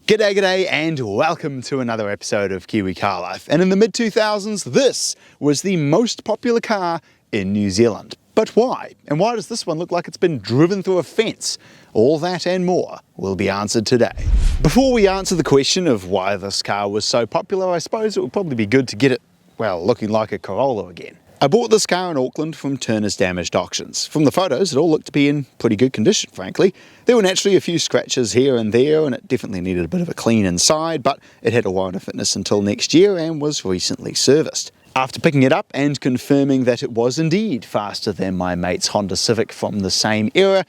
G'day and welcome to another episode of Kiwi Car Life. And in the mid-2000s, this was the most popular car in New Zealand. But why? And why does this one look like it's been driven through a fence? All that and more will be answered today. Before we answer the question of why this car was so popular, I suppose it would probably be good to get it, well, looking like a Corolla again. I bought this car in Auckland from Turner's Damaged Auctions. From the photos, it all looked to be in pretty good condition, frankly. There were naturally a few scratches here and there, and it definitely needed a bit of a clean inside, but it had a warrant of fitness until next year and was recently serviced. After picking it up and confirming that it was indeed faster than my mate's Honda Civic from the same era,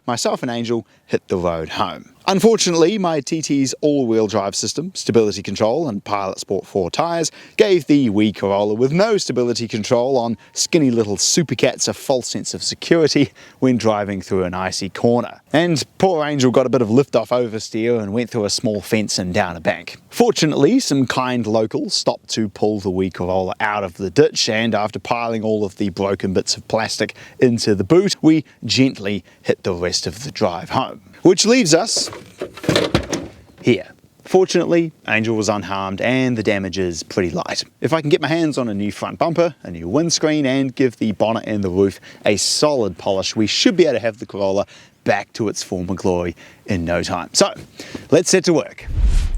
myself and Angel hit the road home. Unfortunately, my TT's all-wheel drive system, stability control and Pilot Sport 4 tyres gave the wee Corolla with no stability control on skinny little supercats a false sense of security when driving through an icy corner. And poor Angel got a bit of lift-off oversteer and went through a small fence and down a bank. Fortunately, some kind locals stopped to pull the wee Corolla out of the ditch, and after piling all of the broken bits of plastic into the boot, we gently hit the rest of the drive home. Which leaves us here. Fortunately, Angel was unharmed and the damage is pretty light. If I can get my hands on a new front bumper, a new windscreen, and give the bonnet and the roof a solid polish, we should be able to have the Corolla back to its former glory in no time. So, let's set to work.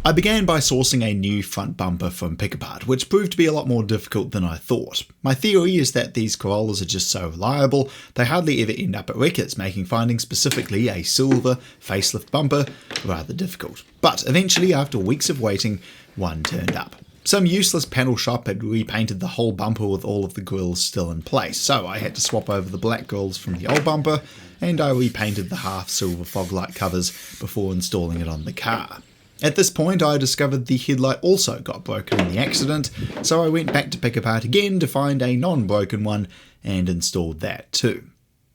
I began by sourcing a new front bumper from Pick-A-Part, which proved to be a lot more difficult than I thought. My theory is that these Corollas are just so reliable, they hardly ever end up at wreckers, making finding specifically a silver facelift bumper rather difficult. But eventually, after weeks of waiting, one turned up. Some useless panel shop had repainted the whole bumper with all of the grills still in place, so I had to swap over the black grills from the old bumper, and I repainted the half silver fog light covers before installing it on the car. At this point, I discovered the headlight also got broken in the accident, so I went back to Pick-A-Part again to find a non-broken one and installed that too.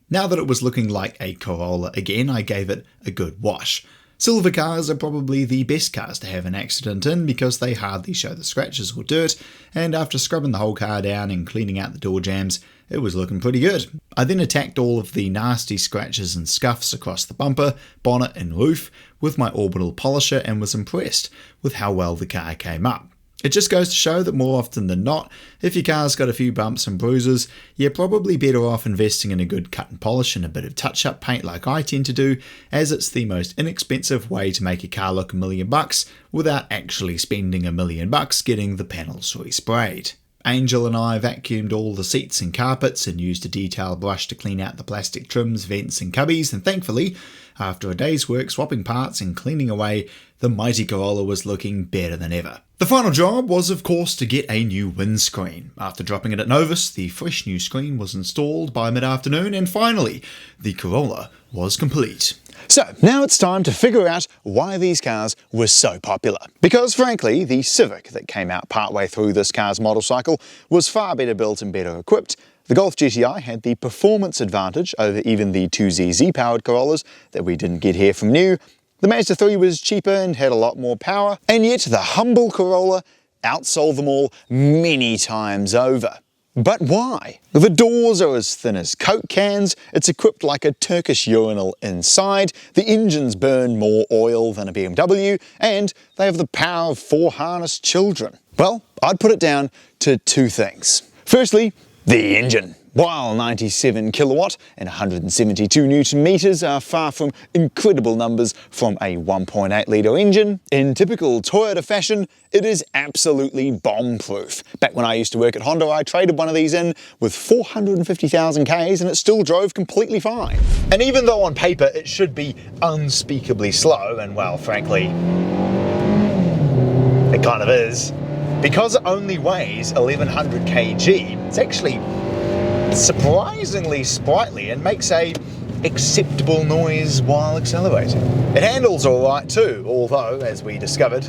Now that it was looking like a Corolla again, I gave it a good wash. Silver cars are probably the best cars to have an accident in because they hardly show the scratches or dirt, and after scrubbing the whole car down and cleaning out the door jambs, it was looking pretty good. I then attacked all of the nasty scratches and scuffs across the bumper, bonnet and roof with my orbital polisher and was impressed with how well the car came up. It just goes to show that more often than not, if your car's got a few bumps and bruises, you're probably better off investing in a good cut and polish and a bit of touch-up paint like I tend to do, as it's the most inexpensive way to make a car look $1 million without actually spending $1 million getting the panels resprayed. Angel and I vacuumed all the seats and carpets and used a detail brush to clean out the plastic trims, vents and cubbies, and thankfully, after a day's work swapping parts and cleaning away, the mighty Corolla was looking better than ever. The final job was, of course, to get a new windscreen. After dropping it at Novus, the fresh new screen was installed by mid-afternoon, and finally, the Corolla was complete. So, now it's time to figure out why these cars were so popular. Because frankly, the Civic that came out partway through this car's model cycle was far better built and better equipped. The Golf GTI had the performance advantage over even the 2ZZ powered Corollas that we didn't get here from new. The Mazda 3 was cheaper and had a lot more power, and yet the humble Corolla outsold them all many times over. But why? The doors are as thin as Coke cans, it's equipped like a Turkish urinal inside, the engines burn more oil than a BMW, and they have the power of 4 harnessed children. Well, I'd put it down to 2 things. Firstly, the engine. While 97 kilowatt and 172 newton meters are far from incredible numbers from a 1.8 litre engine, in typical Toyota fashion, it is absolutely bomb-proof. Back when I used to work at Honda, I traded one of these in with 450,000 Ks and it still drove completely fine. And even though on paper it should be unspeakably slow, and well, frankly, it kind of is, because it only weighs 1100 kg, it's actually surprisingly sprightly and makes a acceptable noise while accelerating. It handles alright too, although, as we discovered,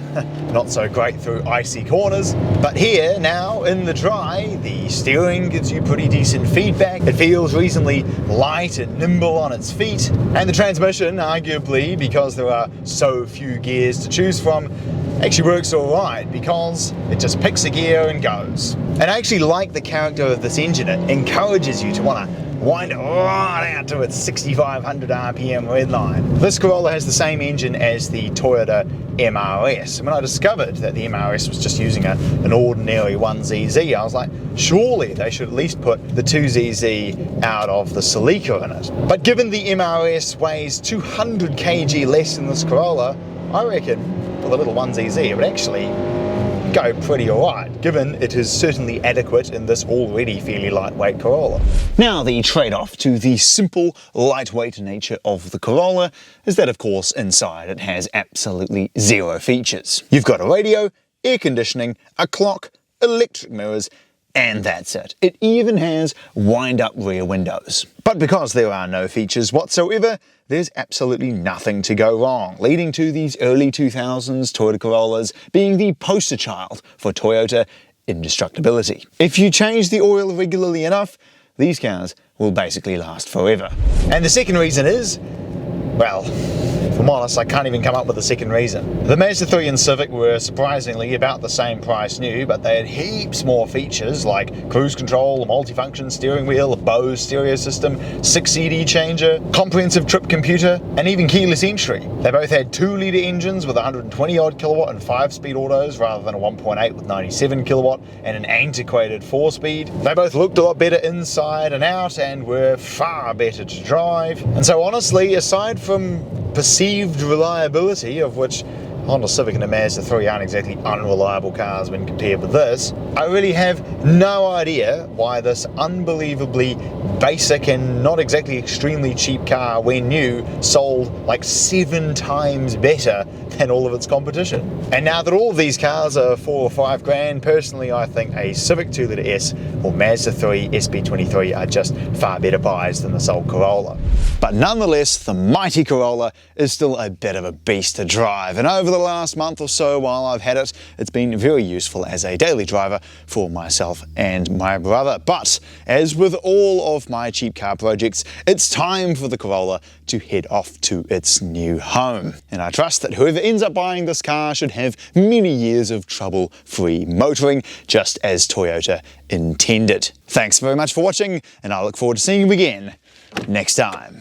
not so great through icy corners. But here, now in the dry, the steering gives you pretty decent feedback. It feels reasonably light and nimble on its feet, and the transmission, arguably, because there are so few gears to choose from, actually works alright because it just picks a gear and goes. And I actually like the character of this engine. It encourages you to want to wind it right out to its 6,500 RPM redline. This Corolla has the same engine as the Toyota MRS. And when I discovered that the MRS was just using an ordinary 1ZZ, I was like, surely they should at least put the 2ZZ out of the Celica in it. But given the MRS weighs 200 kg less than this Corolla, I reckon with a little 1ZZ it would actually go pretty alright, given it is certainly adequate in this already fairly lightweight Corolla. Now, the trade-off to the simple, lightweight nature of the Corolla is that, of course, inside it has absolutely zero features. You've got a radio, air conditioning, a clock, electric mirrors, and that's it. It even has wind-up rear windows. But because there are no features whatsoever, there's absolutely nothing to go wrong, leading to these early 2000s Toyota Corollas being the poster child for Toyota indestructibility. If you change the oil regularly enough, these cars will basically last forever. And the second reason is, well, if I'm honest, I can't even come up with a second reason. The Mazda 3 and Civic were surprisingly about the same price new, but they had heaps more features like cruise control, a multifunction steering wheel, a Bose stereo system, 6 CD changer, comprehensive trip computer, and even keyless entry. They both had 2-litre engines with 120 odd kilowatt and 5-speed autos rather than a 1.8 with 97 kilowatt and an antiquated 4-speed. They both looked a lot better inside and out and were far better to drive. And so honestly, aside from perceived reliability, of which Honda Civic and a Mazda 3 aren't exactly unreliable cars when compared with this, I really have no idea why this unbelievably basic and not exactly extremely cheap car, when new, sold like 7 times better than all of its competition. And now that all of these cars are 4 or 5 grand, personally I think a Civic 2-litre S or Mazda 3 SP23 are just far better buys than this old Corolla. But nonetheless, the mighty Corolla is still a bit of a beast to drive, and over the last month or so while I've had it, it's been very useful as a daily driver for myself and my brother. But as with all of my cheap car projects, it's time for the Corolla to head off to its new home. And I trust that whoever ends up buying this car should have many years of trouble-free motoring, just as Toyota intended. Thanks very much for watching, and I look forward to seeing you again next time.